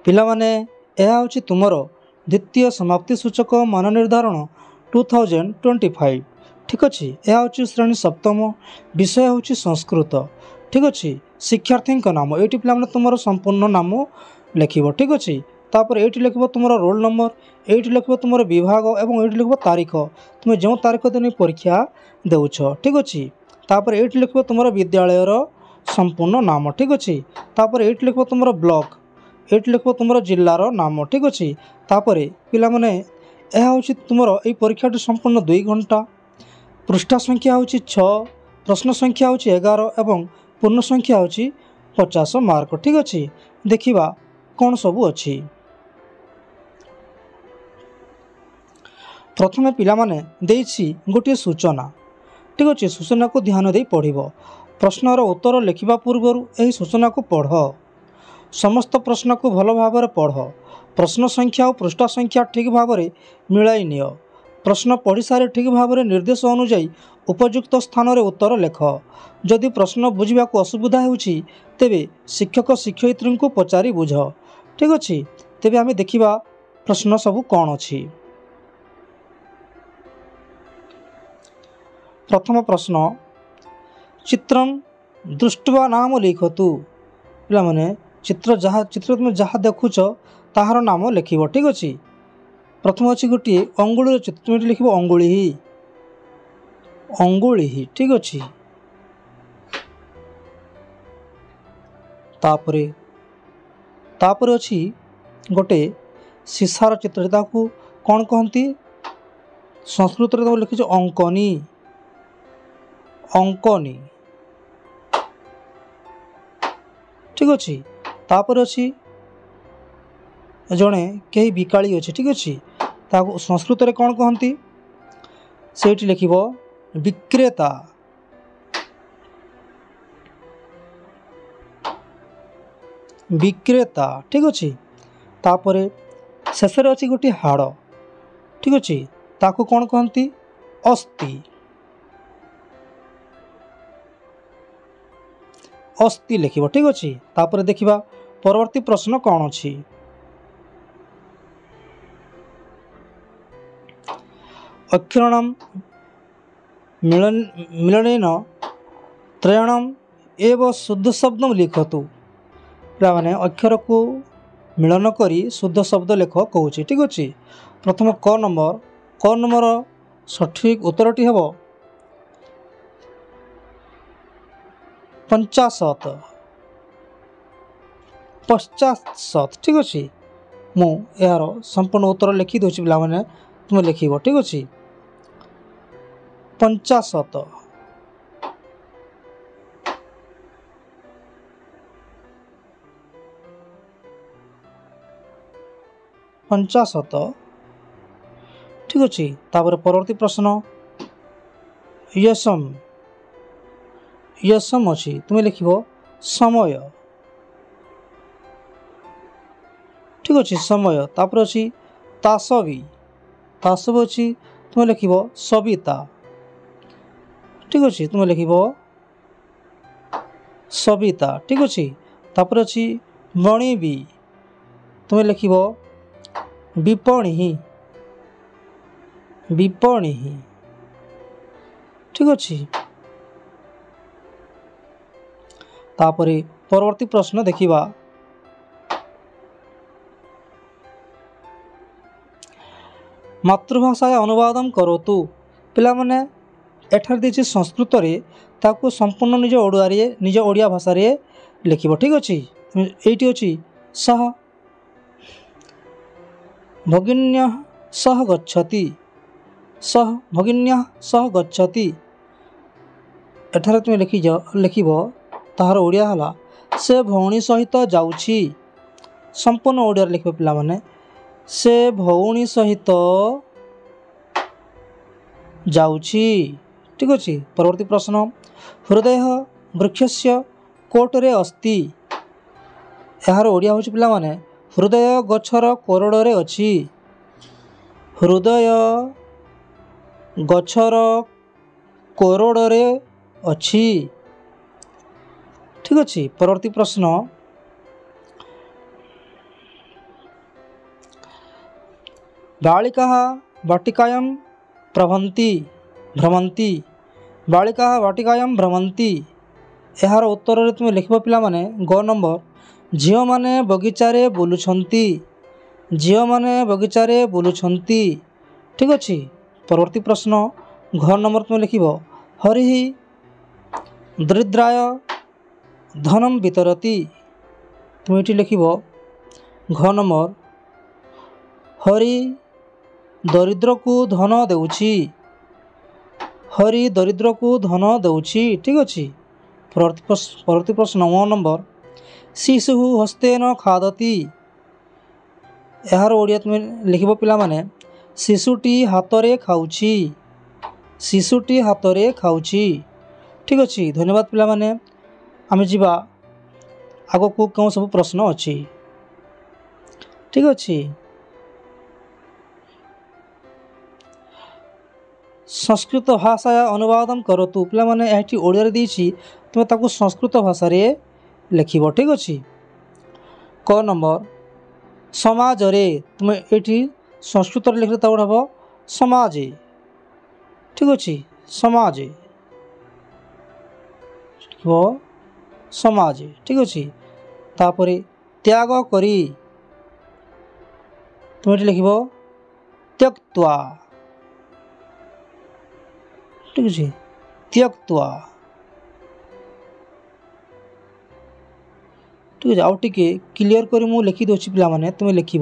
ପିଲାମାନେ ଏହା ହେଉଛି ତୁମର ଦ୍ୱିତୀୟ ସମାପ୍ତି ସୂଚକ ମାନ ନିର୍ଦ୍ଧାରଣ 2025। ଠିକ୍ ଅଛି, ଏହା ହେଉଛି ଶ୍ରେଣୀ ସପ୍ତମ, ବିଷୟ ହେଉଛି ସଂସ୍କୃତ। ଠିକ୍ ଅଛି, ଶିକ୍ଷାର୍ଥୀଙ୍କ ନାମ ଏଇଠି ପିଲାମାନେ ତୁମର ସମ୍ପୂର୍ଣ୍ଣ ନାମ ଲେଖିବ। ଠିକ୍ ଅଛି, ତାପରେ ଏଇଠି ଲେଖିବ ତୁମର ରୋଲ୍ ନମ୍ବର, ଏଇଠି ଲେଖିବ ତୁମର ବିଭାଗ ଏବଂ ଏଇଠି ଲେଖିବ ତାରିଖ, ତୁମେ ଯେଉଁ ତାରିଖ ଦିନ ପରୀକ୍ଷା ଦେଉଛ। ଠିକ୍ ଅଛି, ତାପରେ ଏଇଠି ଲେଖିବ ତୁମର ବିଦ୍ୟାଳୟର ସମ୍ପୂର୍ଣ୍ଣ ନାମ। ଠିକ୍ ଅଛି, ତାପରେ ଏଇଠି ଲେଖିବ ତୁମର ବ୍ଲକ, ଏଇଠି ଲେଖିବ ତୁମର ଜିଲ୍ଲାର ନାମ। ଠିକ୍ ଅଛି, ତାପରେ ପିଲାମାନେ ଏହା ହେଉଛି ତୁମର ଏଇ ପରୀକ୍ଷାଟି ସମ୍ପୂର୍ଣ୍ଣ 2 ଘଣ୍ଟା। ପୃଷ୍ଠା ସଂଖ୍ୟା ହେଉଛି 6, ପ୍ରଶ୍ନ ସଂଖ୍ୟା ହେଉଛି 11 ଏବଂ ପୂର୍ଣ୍ଣ ସଂଖ୍ୟା ହେଉଛି 50 ମାର୍କ। ଠିକ୍ ଅଛି, ଦେଖିବା କ'ଣ ସବୁ ଅଛି। ପ୍ରଥମେ ପିଲାମାନେ ଦେଇଛି ଗୋଟିଏ ସୂଚନା। ଠିକ୍ ଅଛି, ସୂଚନାକୁ ଧ୍ୟାନ ଦେଇ ପଢ଼ିବ। ପ୍ରଶ୍ନର ଉତ୍ତର ଲେଖିବା ପୂର୍ବରୁ ଏହି ସୂଚନାକୁ ପଢ଼। ସମସ୍ତ ପ୍ରଶ୍ନକୁ ଭଲ ଭାବରେ ପଢ଼। ପ୍ରଶ୍ନ ସଂଖ୍ୟା ଓ ପୃଷ୍ଠା ସଂଖ୍ୟା ଠିକ୍ ଭାବରେ ମିଳାଇ ନିଅ। ପ୍ରଶ୍ନ ପଢ଼ି ସାରି ଠିକ୍ ଭାବରେ ନିର୍ଦ୍ଦେଶ ଅନୁଯାୟୀ ଉପଯୁକ୍ତ ସ୍ଥାନରେ ଉତ୍ତର ଲେଖ। ଯଦି ପ୍ରଶ୍ନ ବୁଝିବାକୁ ଅସୁବିଧା ହେଉଛି ତେବେ ଶିକ୍ଷକ ଶିକ୍ଷୟିତ୍ରୀଙ୍କୁ ପଚାରି ବୁଝ। ଠିକ୍ ଅଛି, ତେବେ ଆମେ ଦେଖିବା ପ୍ରଶ୍ନ ସବୁ କ'ଣ ଅଛି। ପ୍ରଥମ ପ୍ରଶ୍ନ, ଚିତ୍ରଂ ଦୃଷ୍ଟ୍ୱା ନାମ ଲିଖତୁ। ପିଲାମାନେ ଚିତ୍ର ତୁମେ ଯାହା ଦେଖୁଛ ତାହାର ନାମ ଲେଖିବ। ଠିକ୍ ଅଛି, ପ୍ରଥମ ଅଛି ଗୋଟିଏ ଅଙ୍ଗୁଳିର ଚିତ୍ର, ତୁମେ ଏଠି ଲେଖିବ ଅଙ୍ଗୁଳି, ଅଙ୍ଗୁଳି। ଠିକ୍ ଅଛି, ତାପରେ ଅଛି ଗୋଟେ ସିସାର ଚିତ୍ର, ତାକୁ କ'ଣ କହନ୍ତି? ସଂସ୍କୃତରେ ତୁମେ ଲେଖିଛ ଅଙ୍କନି, ଅଙ୍କନି। ଠିକ୍ ଅଛି, ତାପରେ ଅଛି ଜଣେ କେହି ବିକାଳି ଅଛି। ଠିକ୍ ଅଛି, ତାକୁ ସଂସ୍କୃତରେ କ'ଣ କହନ୍ତି? ସେଇଠି ଲେଖିବ ବିକ୍ରେତା। ବିକ୍ରେତା। ଠିକ୍ ଅଛି, ତାପରେ ଶେଷରେ ଅଛି ଗୋଟିଏ ହାଡ଼। ଠିକ୍ ଅଛି, ତାକୁ କ'ଣ କହନ୍ତି? ଅସ୍ଥି। ଅସ୍ଥି ଲେଖିବ। ଠିକ୍ ଅଛି, ତାପରେ ଦେଖିବା ପରବର୍ତ୍ତୀ ପ୍ରଶ୍ନ କ'ଣ ଅଛି। ଅକ୍ଷରାଣାଂ ମିଳନେନ ତ୍ରୟାଣାଂ ଏବ ଶୁଦ୍ଧ ଶବ୍ଦଂ ଲିଖତୁ। ପିଲାମାନେ ଅକ୍ଷରକୁ ମିଳନ କରି ଶୁଦ୍ଧ ଶବ୍ଦ ଲେଖ କହୁଛି। ଠିକ୍ ଅଛି, ପ୍ରଥମ କ ନମ୍ବର ସଠିକ୍ ଉତ୍ତରଟି ହେବ 50। ଠିକ୍ ଅଛି, ମୁଁ ଏହାର ସମ୍ପୂର୍ଣ୍ଣ ଉତ୍ତର ଲେଖିଦେଉଛି, ପିଲାମାନେ ତୁମେ ଲେଖିବ। ଠିକ୍ ଅଛି, 50। ଠିକ୍ ଅଛି, ତାପରେ ପରବର୍ତ୍ତୀ ପ୍ରଶ୍ନ, ୟସମ୍ ଅଛି, ତୁମେ ଲେଖିବ ସମୟ। ଠିକ୍ ଅଛି, ସମୟ। ତାପରେ ଅଛି ତାସବି ଅଛି, ତୁମେ ଲେଖିବ ସବିତା। ଠିକ୍ ଅଛି, ତୁମେ ଲେଖିବ ସବିତା। ଠିକ୍ ଅଛି, ତାପରେ ଅଛି ବଣିବି, ତୁମେ ଲେଖିବ ବିପଣି। ଠିକ୍ ଅଛି, ତାପରେ ପରବର୍ତ୍ତୀ ପ୍ରଶ୍ନ ଦେଖିବା। ମାତୃଭାଷାରେ ଅନୁବାଦଂ କରତୁ। ପିଲାମାନେ ଏଠାରେ ଦେଇଛି ସଂସ୍କୃତରେ, ତାକୁ ସମ୍ପୂର୍ଣ୍ଣ ନିଜ ଓଡ଼ିଆ ଭାଷାରେ ଲେଖିବ। ଠିକ୍ ଅଛି, ଏଇଠି ଅଛି ସହ ଭଗିନ୍ୟଃ ସହ ଗଚ୍ଛତି, ଭଗିନ୍ୟଃ ସହ ଗଚ୍ଛତି। ଏଠାରେ ତୁମେ ଲେଖିବ ତାହାର ଓଡ଼ିଆ ହେଲା ସେ ଭଉଣୀ ସହିତ ଯାଉଛି। ସମ୍ପୂର୍ଣ୍ଣ ଓଡ଼ିଆରେ ଲେଖିବ ପିଲାମାନେ, ସେ ଭଉଣୀ ସହିତ ଯାଉଛି। ଠିକ୍ ଅଛି, ପରବର୍ତ୍ତୀ ପ୍ରଶ୍ନ, ହୃଦୟ ବୃକ୍ଷସ୍ୟ କୋଟରେ ଅସ୍ତି। ଏହାର ଓଡ଼ିଆ ହେଉଛି ପିଲାମାନେ ହୃଦୟ ଗଛର କୋରଡ଼ରେ ଅଛି। ହୃଦୟ ଗଛର କୋରଡ଼ରେ ଅଛି। ଠିକ୍ ଅଛି, ପରବର୍ତ୍ତୀ ପ୍ରଶ୍ନ, बालिकाः वाटिकायां प्रभन्ति भ्रमन्ति बालिकाः वाटिकायां भ्रमन्ति यार उत्तर में तुम लिख पाने ग नंबर झील मैंने बगीचारे बुलुछंती झील मैंने बगीचारे बुलुछंती ठीक अच्छे। परवर्ती प्रश्न घ नंबर तुम लिख हरि दरिद्राय धनम वितरती तुम ये लिख घ नंबर हरि दरिद्र को धन देउछि हरि दरिद्र को धन देउछि ठीक अच्छे। परवर्ती प्रश्न 9 नंबर शिशु हस्तेन खादति यार ओडिया तुम लिख पाने शिशुटी हाथरे खाऊछि शिशुटी हाथरे खाऊछि ठीक अच्छे। धन्यवाद पिला माने आमे जीवा आगो को कौन सब प्रश्न अच्छी ठीक अच्छे। संस्कृत भाषा अनुवादन करतु पिला माने एठी ओडिया देछि तुम ताकू संस्कृत भाषा रे लिखिबो ठीक अच्छे। क नंबर समाज रे तुम एठी संस्कृत रे लिखले ताउड हबो समाज ठीक अच्छे समाज वो समाज ठीक अच्छे। तापर त्याग करी तुम ये लिख त्यक्त्वा ठीक अच्छे त्यक्त्वा ठीक है। आउ टे क्लीयर कर मुझे लिखी दूसरी पिला माने तुम लिख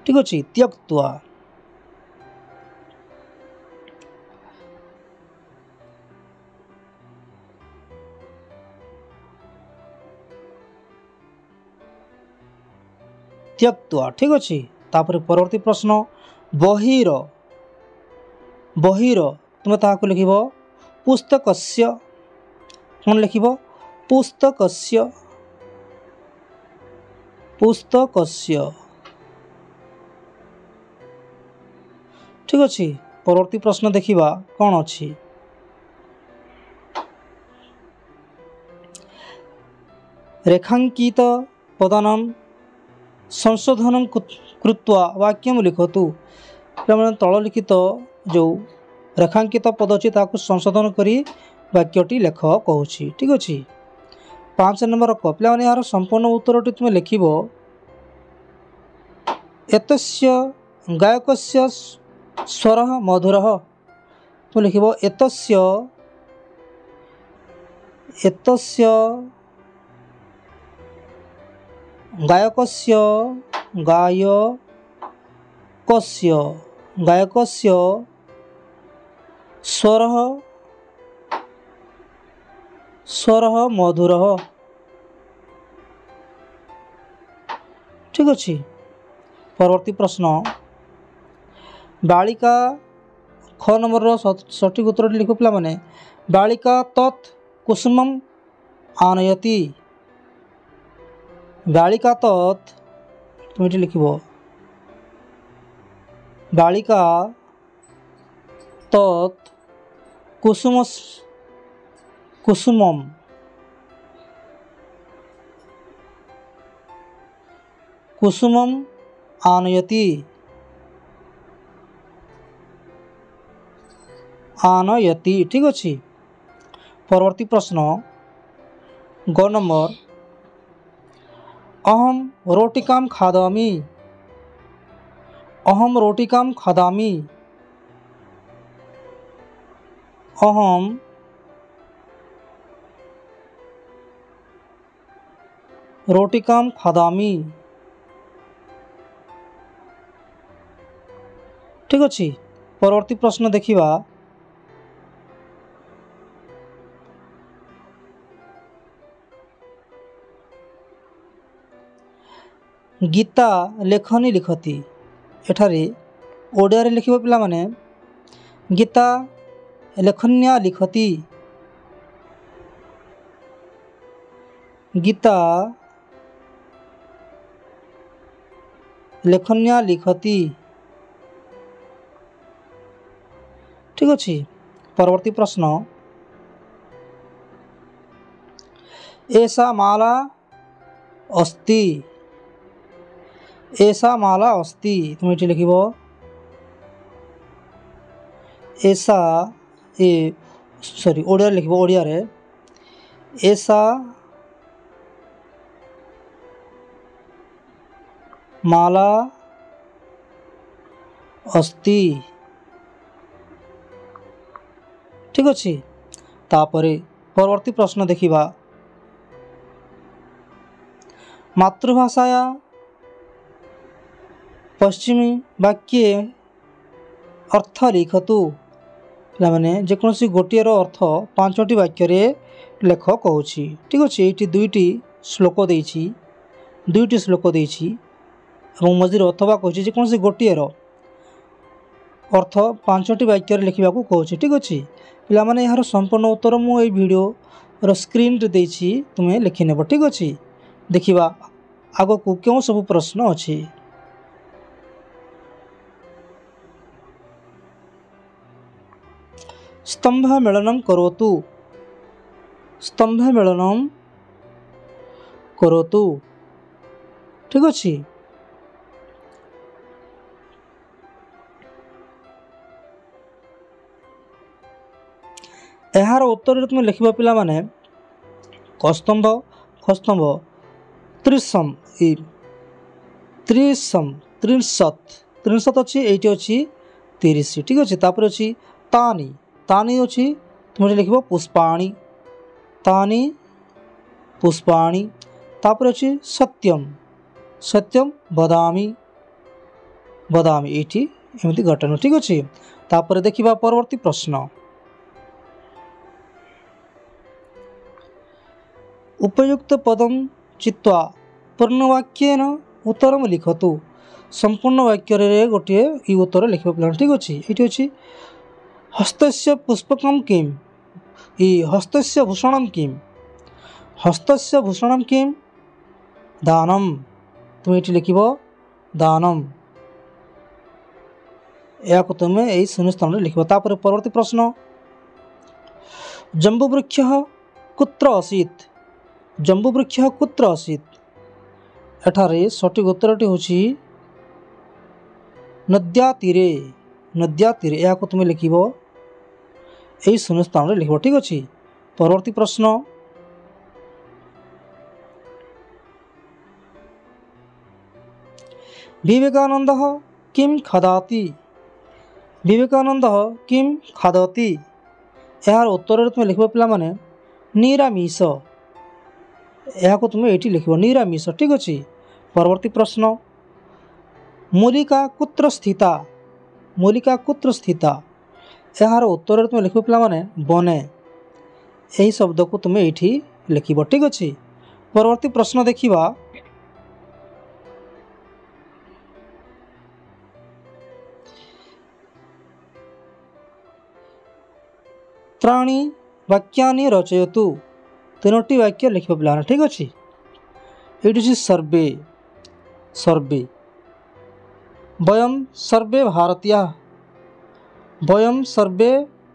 ठीक अच्छे त्यक्त्वा त्यक्त्वा ठीक अच्छे। तापर परवर्ती प्रश्न बहिर बहिर तुम ताको लिख पुस्तकस्य कौन लिख पुस्तकस्य पुस्तकस्य ठीक अच्छे। परवर्ती प्रश्न देखिबा कौन अच्छी रेखांकित पदानाम संशोधन कृत्वा वाक्यम लिखतु तल लिखित जो रेखांकित पद अच्छी ताकू संशोधन करी वाक्यटी लेख कहूँ ठीक अच्छे। 5 नंबर क पे यार संपूर्ण उत्तरटी तुम लिख एतस्य गायकस्य स्वर मधुर तुम लिख एतस्य गायकस्य गायकस्य स्वर मधुर ठीक अच्छे। परवर्ती प्रश्न बालिका ख नंबर सठिक उत्तर लिख पिला माने बालिका तत् कुसुमम आनयति बालिका तत् तुम ये लिख बालिका तत् कुसुमम कुसुमम आनयति आनयति ठीक अच्छे। परवर्ती प्रश्न ग नंबर अहम रोटिकां खादामि अहम रोटिकां खादामि अहम रोटिकां खादामि ठीक अच्छे। परवर्ती प्रश्न देखिबा गीता लेखनी लिखती एठारे ओडिया रे लिखिबो पिला माने गीता लेखन्या लिखती गीता लेखन्या लिखती ठीक अच्छे। परवर्ती प्रश्न एषा माला अस्ति एषा माला अस्ति तुम ये लिख ऐसा ए सॉरी ओडिया लिखब ओडिया रे ऐसा माला अस्ति। ठीक अच्छे तापरे परवर्ती प्रश्न देखिबा मातृभाषाया पश्चिमी वाक्ये अर्थ लिखतु मैंने जेकोसी गोटेर अर्थ 5टी वाक्य लेख कहूँ। ठीक अच्छे ये दुईटी श्लोक देछि मझे अथवा कहूँ जेकोसी गोटेर अर्थ 5टी वाक्य लिखा कहूँ। ठीक अच्छे पे यार संपूर्ण उत्तर मुझे भिडियो स्क्रीन रे देछि तुम्हें लिखिनेब। ठीक अच्छे देखिबा आग को क्यों सब प्रश्न अच्छी। स्तंभ मेलनम करोतु स्तंभ मेलनम करोतु। ठीक अच्छे यार उत्तर तुम लिखा पिला माने कस्तंभ खस्तंभ त्रिशम त्रिशम त्रिशत त्रिशत अच्छी ये अच्छी 30। ठीक अच्छे तापर अच्छी तानी तानी अच्छी तुम लिख पुष्पाणी तानी पुष्पाणी तापर अच्छी सत्यम सत्यम बदामी बदामी ये एमती घटना। ठीक अच्छे तापर देखिबा परवर्ती प्रश्न उपयुक्त पदम चित्वा पूर्णवाक्यन उत्तरम लिखतु। संपूर्ण वाक्य गोटे ये उत्तर लिख पे। ठीक अच्छे ये अच्छी हस्तस्य पुष्पकम किम हस्तस्य भूषणम किम हस्तस्य भूषणम किम दानम तुम ये लिख दानम या तुम्हें यही शून्य स्थान लिख। परवर्ती प्रश्न जम्बुवृक्ष कुत्र आसीत् जम्बुवृक्ष कुत्र आसीत् एठारे सठिक उत्तरटी होछि नद्या तीरे या तुम लिख यही शून्य स्थान लिख। ठीक अच्छे परवर्ती प्रश्न विवेकानंद किम खादाति विवेकानंद किम खादति यार उत्तर तुम लिख पिला माने निरामिष या तुम ये लिख निरामिष। ठीक अच्छे परवर्ती प्रश्न मूलिका कुत्र स्थिता मूलिका कुत्र स्थिता यार उत्तर तुम लिख पिला माने बने यही शब्द को तुम ये लिख। ठीक अच्छे परवर्ती प्रश्न देखिबा त्राणी वाक्यानि रचयतु 3टी वाक्य लिख पे। ठीक अच्छे ये सर्वे सर्वे वयम सर्वे भारतीय वयम सर्वे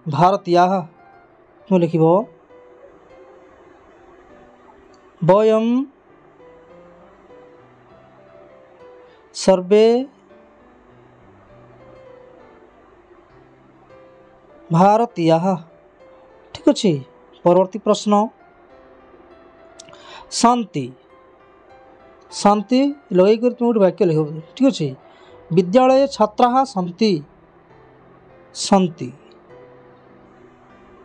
भारतीय तुम लिख वयम सर्वे भारतीय। ठीक अच्छे परवर्ती प्रश्न शांति शांति लगे कर तुम गोटे वाक्य लिख। ठीक अच्छे विद्यालय छात्रा सन्ति सन्ति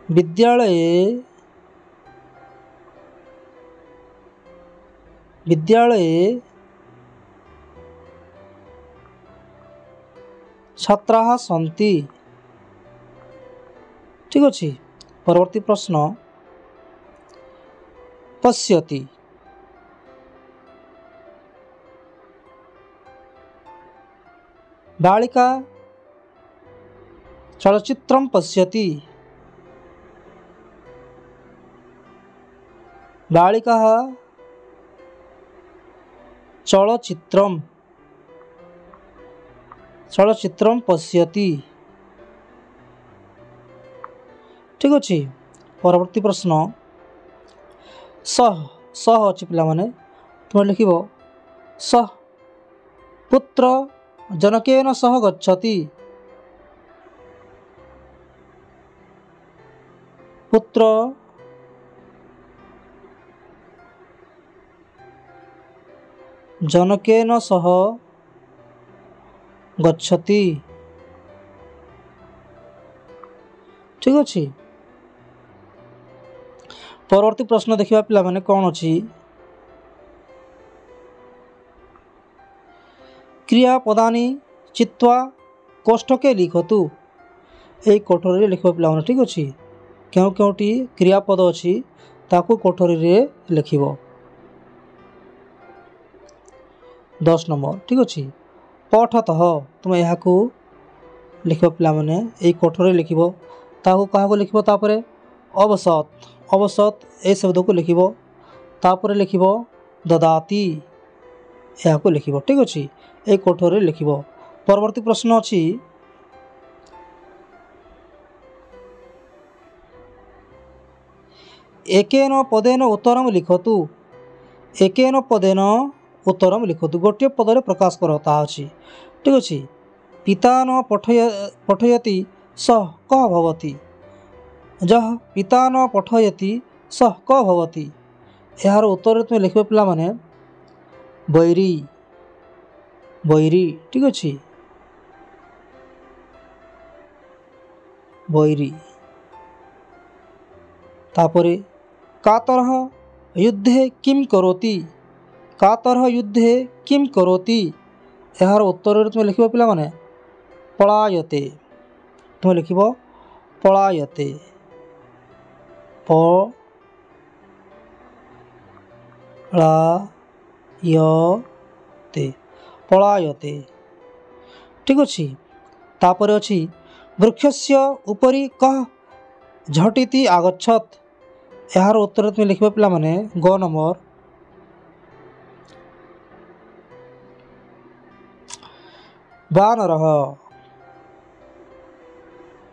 विद्यालय विद्यालय छात्रा सन्ति। ठीक अच्छे परवर्ती प्रश्न पश्यति बालिका चलचित्रं पश्यति बालिका चलचित्रं चलचित्रं पश्यति। ठीक अच्छे परवर्ती प्रश्न सह सह अच्छी पिला माने तुम लिख सह पुत्र जनकेन सह गच्छति पुत्र जनकेन सह गच्छति। ठीक अच्छे। परवर्ती प्रश्न देखिए पिला माने कौन अच्छी क्रियापदानी चित्वा कोष्ठके लिखतु। यही कोठरी लिख पिला माने ठीक अच्छे क्यों क्योंटी क्रियापद अच्छी ताकू कोठरी रे लिखिब। 10 नंबर ठीक अच्छे पठतः तुम यहाँ लिख पिला माने यही कोठरी लिखिब ताकू क्या लिखिब तापरे अवसत अवसत ए शब्द को लिखिब तापरे लिखिब ददाती यहाँ लिखिब। ठीक अच्छे यही कोठरी लिखिब। परवर्ती प्रश्न अच्छी एकेन पदेन उत्तरम लिखतु। एकेन पदेन उत्तरम लिखतु गोटे पदरे प्रकाश कर अच्छी। ठीक अच्छे पिता न पठयति सह कः भवति। जह पिता न पठयति सह कः भवति यार उत्तर तुम लिख पिला माने बैरी बैरी। ठीक अच्छे बैरी तापरे कातरः युद्धे किं करोति। कातरः युद्धे किं करोति यार उत्तर तुम लिख पिला माने पलायते। तुम लिख पलायते पलायते पलायते। ठीक अच्छे तापर अच्छी वृक्षस्य उपरि कः झटिति आगच्छत यार उत्तर तुम लिख पिला माने ग नंबर बानरः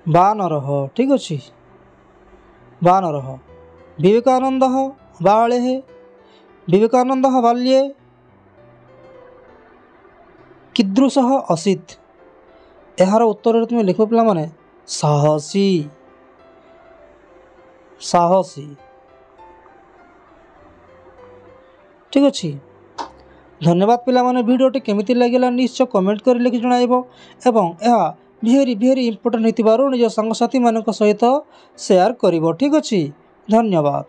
बानरः। ठीक अच्छे बानरः विवेकानंदः बालेः विवेकानंदः बाल्ये कीदृशः आसीत् यार उत्तर तुम लिख पिला माने साहसी साहसी। ठीक अच्छे धन्यवाद पिला माने वीडियोटी केमिति लागला निश्चय कमेंट कर लिखि जणाइबो एवं यह भेरी भेरी इंपोर्टेंट होतिबारु निज संगसाथी मानक सहित शेयर करिवो। ठीक अच्छे धन्यवाद।